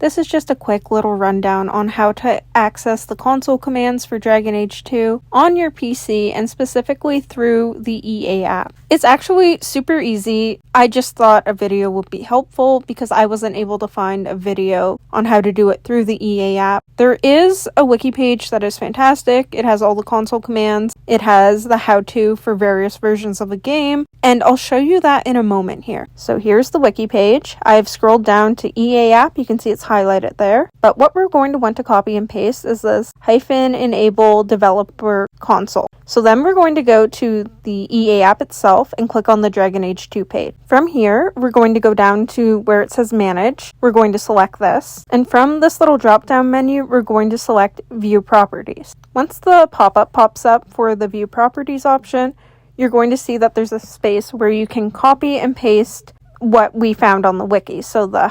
This is just a quick little rundown on how to access the console commands for Dragon Age 2 on your PC and specifically through the EA app. It's actually super easy. I just thought a video would be helpful because I wasn't able to find a video on how to do it through the EA app. There is a wiki page that is fantastic. It has all the console commands. It has the how-to for various versions of the game, and I'll show you that in a moment here. So here's the wiki page. I've scrolled down to EA app. You can see it's highlighted there. But what we're going to want to copy and paste is this -enable developer console. So then we're going to go to the EA app itself and click on the Dragon Age 2 page. From here, we're going to go down to where it says manage. We're going to select this. And from this little drop-down menu, we're going to select view properties. Once the pop-up pops up for the view properties option, you're going to see that there's a space where you can copy and paste what we found on the wiki. So the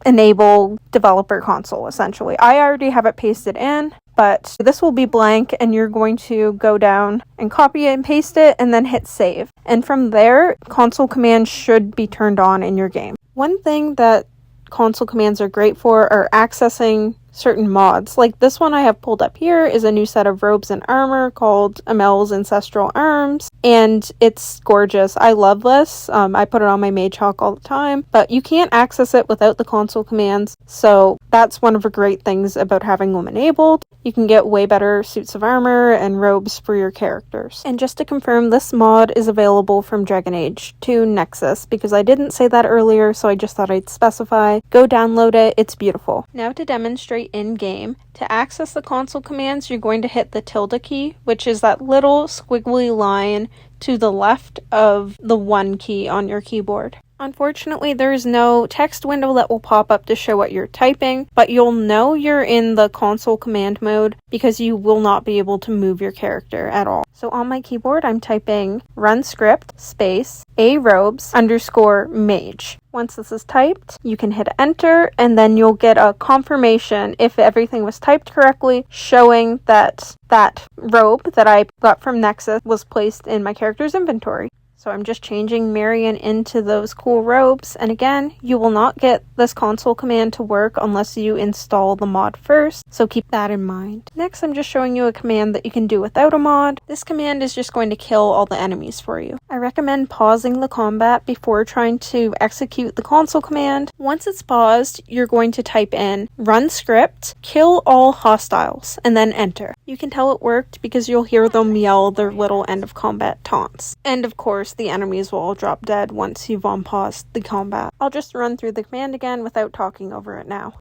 -enable developer console, essentially. I already have it pasted in, but this will be blank and you're going to go down and copy it and paste it and then hit save. And from there, console commands should be turned on in your game. One thing that console commands are great for are accessing certain mods. Like this one I have pulled up here is a new set of robes and armor called Amel's Ancestral Arms, and it's gorgeous. I love this. I put it on my Mage Hawk all the time, but you can't access it without the console commands, so that's one of the great things about having them enabled. You can get way better suits of armor and robes for your characters. And just to confirm, this mod is available from Dragon Age 2 Nexus, because I didn't say that earlier, so I just thought I'd specify. Go download it, it's beautiful. Now to demonstrate in-game, to access the console commands, you're going to hit the tilde key, which is that little squiggly line to the left of the 1 key on your keyboard. Unfortunately, there is no text window that will pop up to show what you're typing, but you'll know you're in the console command mode because you will not be able to move your character at all. So on my keyboard, I'm typing run script space arobes_mage. Once this is typed, you can hit enter and then you'll get a confirmation if everything was typed correctly, showing that that robe that I got from Nexus was placed in my character's inventory. So I'm just changing Marion into those cool robes, and again, you will not get this console command to work unless you install the mod first, so keep that in mind. Next, I'm just showing you a command that you can do without a mod. This command is just going to kill all the enemies for you. I recommend pausing the combat before trying to execute the console command. Once it's paused, you're going to type in run script, kill all hostiles, and then enter. You can tell it worked because you'll hear them yell their little end of combat taunts. And of course, the enemies will all drop dead once you've unpaused the combat. I'll just run through the command again without talking over it now.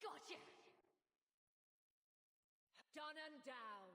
Gotcha. Done and down.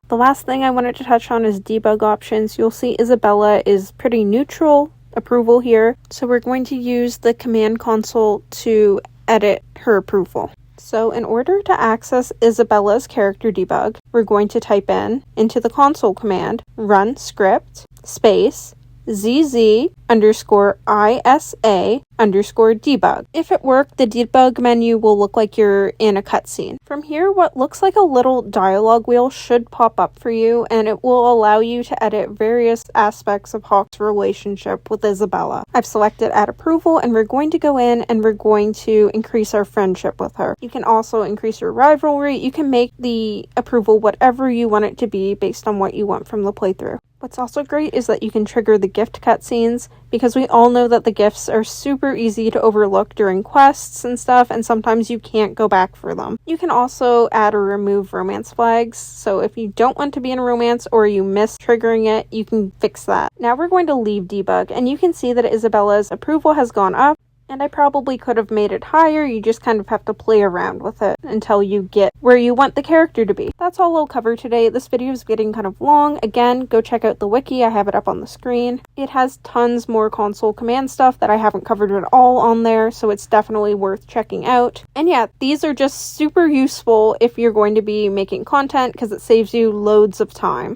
The last thing I wanted to touch on is debug options. You'll see Isabella is pretty neutral approval here, so we're going to use the command console to edit her approval. So in order to access Isabella's character debug, we're going to type into the console command, run script space ZZ_ISA_debug. If it worked, the debug menu will look like you're in a cutscene. From here, what looks like a little dialogue wheel should pop up for you, and it will allow you to edit various aspects of Hawke's relationship with Isabella. I've selected add approval, and we're going to go in and we're going to increase our friendship with her. You can also increase your rivalry. You can make the approval whatever you want it to be based on what you want from the playthrough. What's also great is that you can trigger the gift cutscenes, because we all know that the gifts are super easy to overlook during quests and stuff, and sometimes you can't go back for them. You can also add or remove romance flags, so if you don't want to be in a romance or you miss triggering it, you can fix that. Now we're going to leave debug, and you can see that Isabella's approval has gone up. And I probably could have made it higher. You just kind of have to play around with it until you get where you want the character to be. That's all I'll cover today. This video is getting kind of long. Again, go check out the wiki. I have it up on the screen. It has tons more console command stuff that I haven't covered at all on there, so it's definitely worth checking out. And yeah, these are just super useful if you're going to be making content because it saves you loads of time.